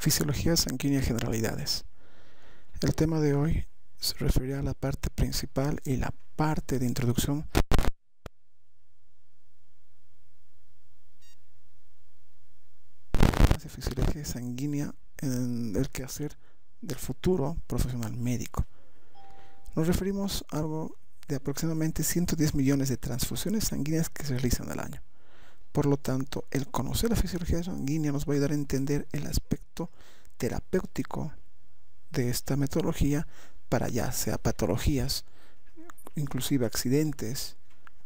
Fisiología sanguínea generalidades. El tema de hoy se referirá a la parte principal y la parte de introducción de fisiología sanguínea en el quehacer del futuro profesional médico. Nos referimos a algo de aproximadamente 110 millones de transfusiones sanguíneas que se realizan al año. Por lo tanto, el conocer la fisiología sanguínea nos va a ayudar a entender el aspecto terapéutico de esta metodología para ya sea patologías, inclusive accidentes,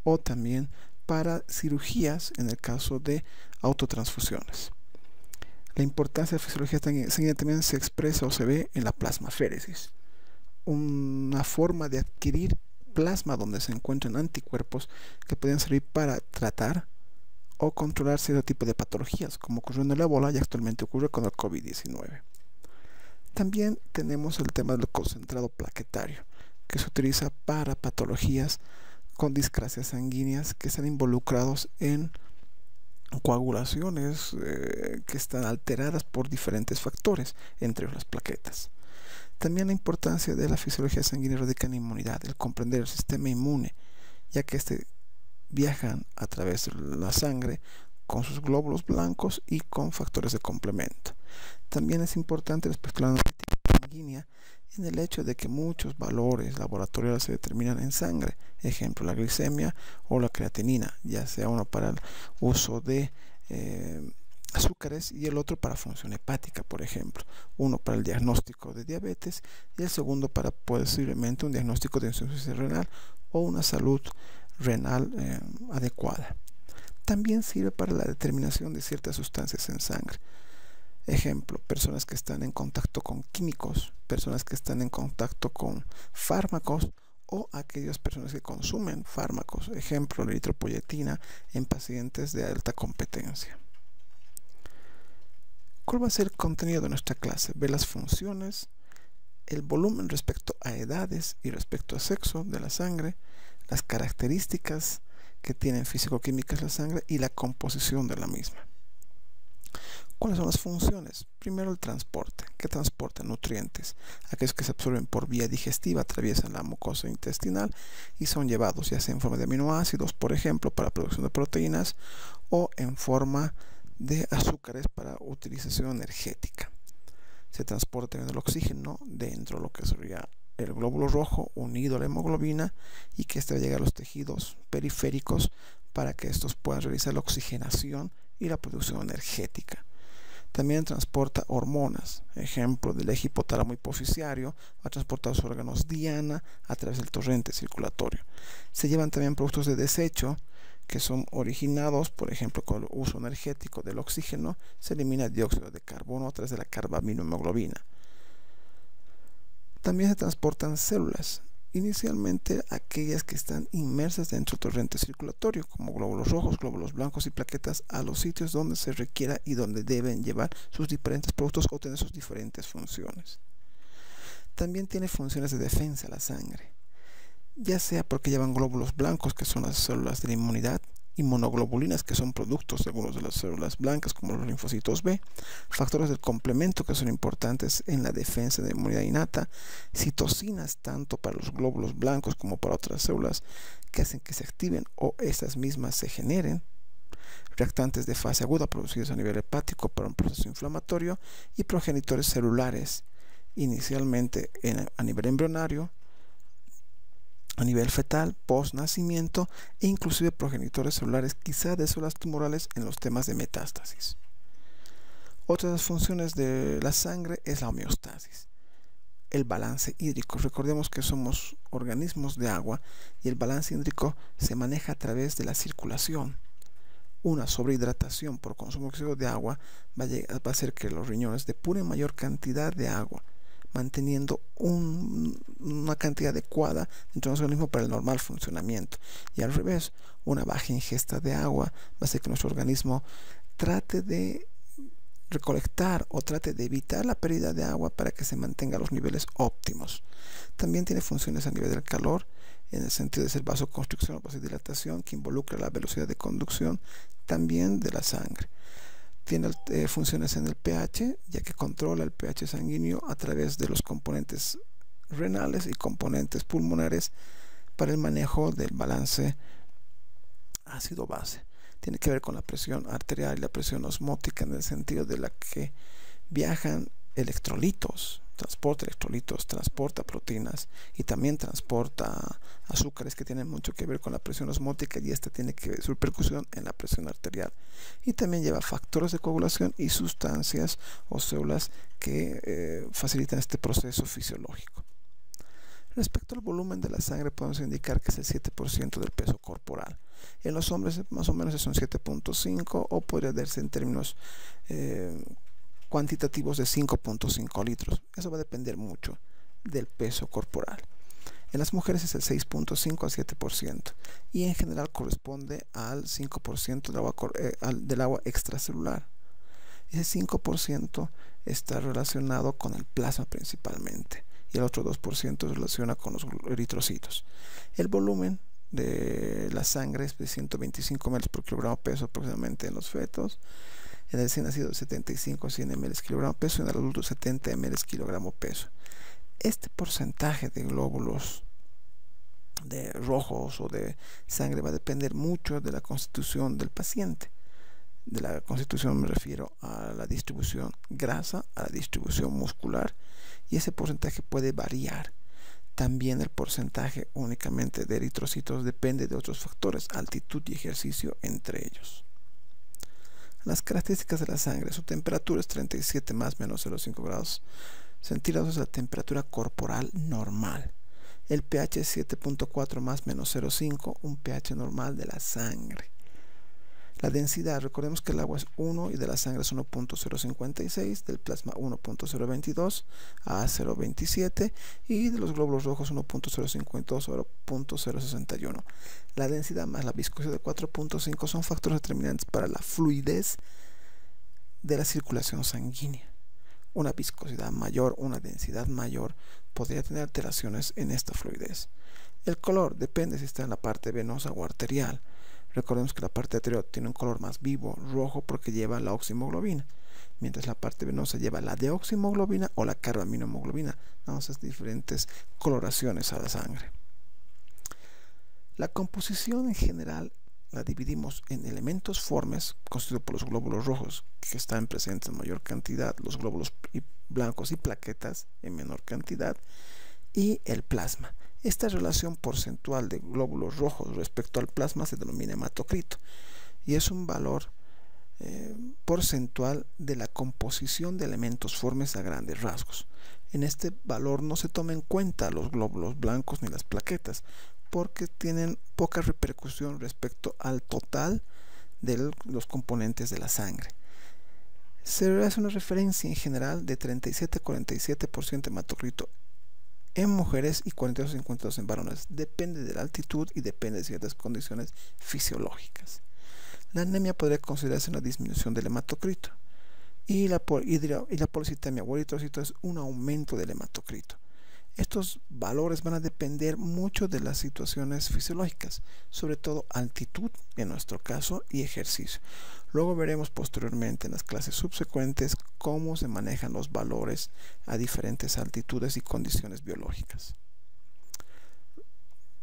o también para cirugías en el caso de autotransfusiones. La importancia de la fisiología sanguínea también se expresa o se ve en la plasmaféresis, una forma de adquirir plasma donde se encuentran anticuerpos que pueden servir para tratar o controlar cierto tipo de patologías, como ocurrió en el ébola y actualmente ocurre con el COVID-19. También tenemos el tema del concentrado plaquetario, que se utiliza para patologías con discrasias sanguíneas que están involucrados en coagulaciones que están alteradas por diferentes factores, entre las plaquetas. También la importancia de la fisiología sanguínea radica en la inmunidad, el comprender el sistema inmune, ya que viajan a través de la sangre con sus glóbulos blancos y con factores de complemento. También es importante respecto a la analítica sanguínea en el hecho de que muchos valores laboratoriales se determinan en sangre, ejemplo la glicemia o la creatinina, ya sea uno para el uso de azúcares y el otro para función hepática, por ejemplo, uno para el diagnóstico de diabetes y el segundo para posiblemente un diagnóstico de insuficiencia renal o una salud renal adecuada. También sirve para la determinación de ciertas sustancias en sangre. Ejemplo, personas que están en contacto con químicos, personas que están en contacto con fármacos o aquellas personas que consumen fármacos. Ejemplo, la eritropoyetina en pacientes de alta competencia. ¿Cuál va a ser el contenido de nuestra clase? Ver las funciones, el volumen respecto a edades y respecto a sexo de la sangre, las características que tienen físico-químicas la sangre y la composición de la misma. ¿Cuáles son las funciones? Primero, el transporte. ¿Qué transporta? Nutrientes. Aquellos que se absorben por vía digestiva atraviesan la mucosa intestinal y son llevados ya sea en forma de aminoácidos, por ejemplo, para producción de proteínas, o en forma de azúcares para utilización energética. Se transporta el oxígeno dentro de lo que sería el glóbulo rojo unido a la hemoglobina y que éste va a llegar a los tejidos periféricos para que estos puedan realizar la oxigenación y la producción energética. También transporta hormonas, ejemplo del eje hipotálamo hipofisiario, va a transportar los órganos diana a través del torrente circulatorio. Se llevan también productos de desecho que son originados, por ejemplo, con el uso energético del oxígeno, se elimina el dióxido de carbono a través de la carbaminohemoglobina. También se transportan células, inicialmente aquellas que están inmersas dentro del torrente circulatorio, como glóbulos rojos, glóbulos blancos y plaquetas, a los sitios donde se requiera y donde deben llevar sus diferentes productos o tener sus diferentes funciones. También tiene funciones de defensa la sangre, ya sea porque llevan glóbulos blancos, que son las células de la inmunidad, inmunoglobulinas, que son productos de algunas de las células blancas, como los linfocitos B, factores del complemento, que son importantes en la defensa de la inmunidad innata, citocinas, tanto para los glóbulos blancos como para otras células, que hacen que se activen o estas mismas se generen, reactantes de fase aguda producidos a nivel hepático para un proceso inflamatorio, y progenitores celulares, inicialmente a nivel embrionario, a nivel fetal, post-nacimiento e inclusive progenitores celulares, quizá de células tumorales en los temas de metástasis. Otra de las funciones de la sangre es la homeostasis, el balance hídrico. Recordemos que somos organismos de agua y el balance hídrico se maneja a través de la circulación. Una sobrehidratación por consumo excesivo de agua va a hacer que los riñones depuren mayor cantidad de agua, manteniendo una cantidad adecuada dentro de nuestro organismo para el normal funcionamiento. Y al revés, una baja ingesta de agua va a hacer que nuestro organismo trate de recolectar o trate de evitar la pérdida de agua para que se mantenga los niveles óptimos. También tiene funciones a nivel del calor, en el sentido de ser vasoconstricción o vasodilatación, que involucra la velocidad de conducción también de la sangre. Tiene funciones en el pH, ya que controla el pH sanguíneo a través de los componentes renales y componentes pulmonares para el manejo del balance ácido-base. Tiene que ver con la presión arterial y la presión osmótica, en el sentido de la que viajan electrolitos, transporta proteínas y también transporta azúcares, que tienen mucho que ver con la presión osmótica, y esta tiene que ver su repercusión en la presión arterial. Y también lleva factores de coagulación y sustancias o células que facilitan este proceso fisiológico. Respecto al volumen de la sangre, podemos indicar que es el 7% del peso corporal. En los hombres más o menos es un 7.5, o podría darse en términos cuantitativos de 5.5 litros. Eso va a depender mucho del peso corporal. En las mujeres es el 6.5 a 7%, y en general corresponde al 5% del agua extracelular. Ese 5% está relacionado con el plasma principalmente, y el otro 2% se relaciona con los eritrocitos. El volumen de la sangre es de 125 ml por kilogramo peso aproximadamente en los fetos. En el recién nacido 75 a 100 ml kilogramo peso, en el adulto 70 ml kilogramo peso. Este porcentaje de glóbulos de rojos o de sangre va a depender mucho de la constitución del paciente. De la constitución me refiero a la distribución grasa, a la distribución muscular, y ese porcentaje puede variar. También el porcentaje únicamente de eritrocitos depende de otros factores, altitud y ejercicio entre ellos. Las características de la sangre: su temperatura es 37 más menos 0,5 grados centígrados, es la temperatura corporal normal. El pH es 7.4 más menos 0,5, un pH normal de la sangre. La densidad, recordemos que el agua es 1 y de la sangre es 1.056, del plasma 1.022 a 0.27 y de los glóbulos rojos 1.052 a 0.061. La densidad más la viscosidad de 4.5 son factores determinantes para la fluidez de la circulación sanguínea. Una viscosidad mayor, una densidad mayor podría tener alteraciones en esta fluidez. El color depende si está en la parte venosa o arterial. Recordemos que la parte arterial tiene un color más vivo, rojo, porque lleva la oximoglobina, mientras la parte venosa lleva la deoximoglobina o la carbaminohemoglobina. Damos esas diferentes coloraciones a la sangre. La composición en general la dividimos en elementos formes, constituidos por los glóbulos rojos, que están presentes en mayor cantidad, los glóbulos blancos y plaquetas en menor cantidad, y el plasma. Esta relación porcentual de glóbulos rojos respecto al plasma se denomina hematocrito, y es un valor porcentual de la composición de elementos formes a grandes rasgos. En este valor no se toma en cuenta los glóbulos blancos ni las plaquetas, porque tienen poca repercusión respecto al total de los componentes de la sangre. Se hace una referencia en general de 37 a 47% hematocrito en mujeres y 42 a 52 en varones. Depende de la altitud y depende de ciertas condiciones fisiológicas. La anemia podría considerarse una disminución del hematocrito, y la policitemia o eritrocito es un aumento del hematocrito. Estos valores van a depender mucho de las situaciones fisiológicas, sobre todo altitud en nuestro caso y ejercicio. Luego veremos posteriormente en las clases subsecuentes cómo se manejan los valores a diferentes altitudes y condiciones biológicas.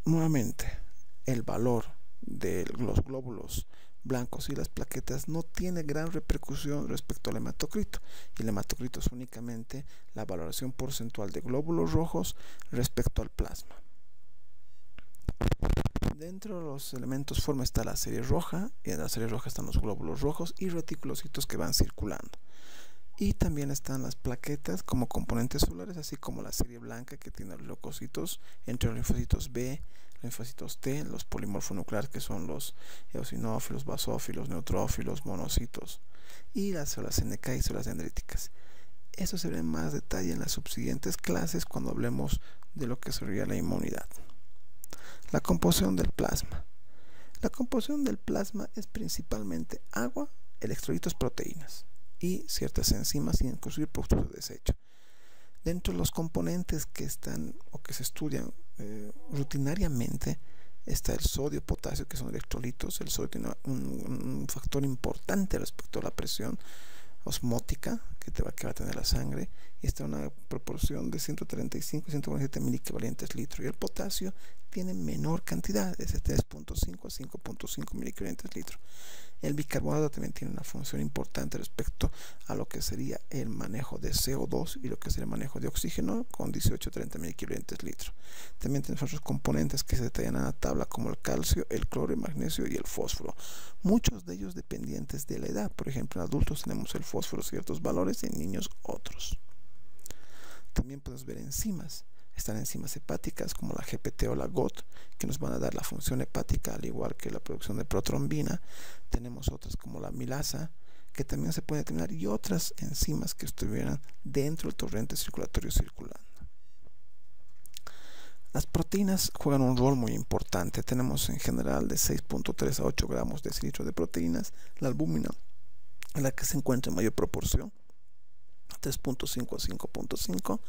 Nuevamente, el valor de los glóbulos blancos y las plaquetas no tiene gran repercusión respecto al hematocrito, y el hematocrito es únicamente la valoración porcentual de glóbulos rojos respecto al plasma. Dentro de los elementos forma está la serie roja, y en la serie roja están los glóbulos rojos y reticulocitos que van circulando, y también están las plaquetas como componentes celulares, así como la serie blanca, que tiene los leucocitos, entre los linfocitos B, linfocitos T, los polimorfonucleares, que son los eosinófilos, basófilos, neutrófilos, monocitos, y las células NK y células dendríticas. Eso se ve en más detalle en las subsiguientes clases cuando hablemos de lo que sería la inmunidad. La composición del plasma. La composición del plasma es principalmente agua, electrolitos, proteínas y ciertas enzimas, inclusive productos de desecho. Dentro de los componentes que están o que se estudian rutinariamente Está el sodio, potasio, que son electrolitos. El sodio tiene un factor importante respecto a la presión osmótica que va a tener la sangre, y está en una proporción de 135 y 147 mil litro. Y el potasio tiene menor cantidad, es de 3.5 a 5.5 mil litro. El bicarbonato también tiene una función importante respecto a lo que sería el manejo de CO2 y lo que sería el manejo de oxígeno, con 18 a 30 mil litro. También tenemos otros componentes que se detallan en la tabla, como el calcio, el cloro, el magnesio y el fósforo. Muchos de ellos dependientes de la edad. Por ejemplo, en adultos tenemos el fósforo ciertos valores, en niños otros. También podemos ver enzimas. Están enzimas hepáticas como la GPT o la GOT, que nos van a dar la función hepática, al igual que la producción de protrombina. Tenemos otras como la milasa, que también se puede determinar, y otras enzimas que estuvieran dentro del torrente circulatorio circulando. Las proteínas juegan un rol muy importante. Tenemos en general de 6.3 a 8 gramos de decilitro de proteínas. La albúmina es la que se encuentra en mayor proporción, 3.5 a 5.5.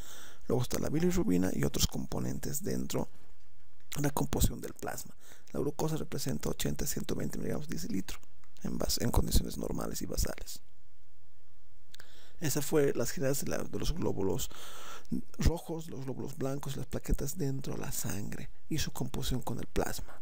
Luego está la bilirrubina y otros componentes dentro de la composición del plasma. La glucosa representa 80 a 120 miligramos de decilitro en condiciones normales y basales. Esa fue las generalidades de los glóbulos rojos, los glóbulos blancos, las plaquetas dentro de la sangre y su composición con el plasma.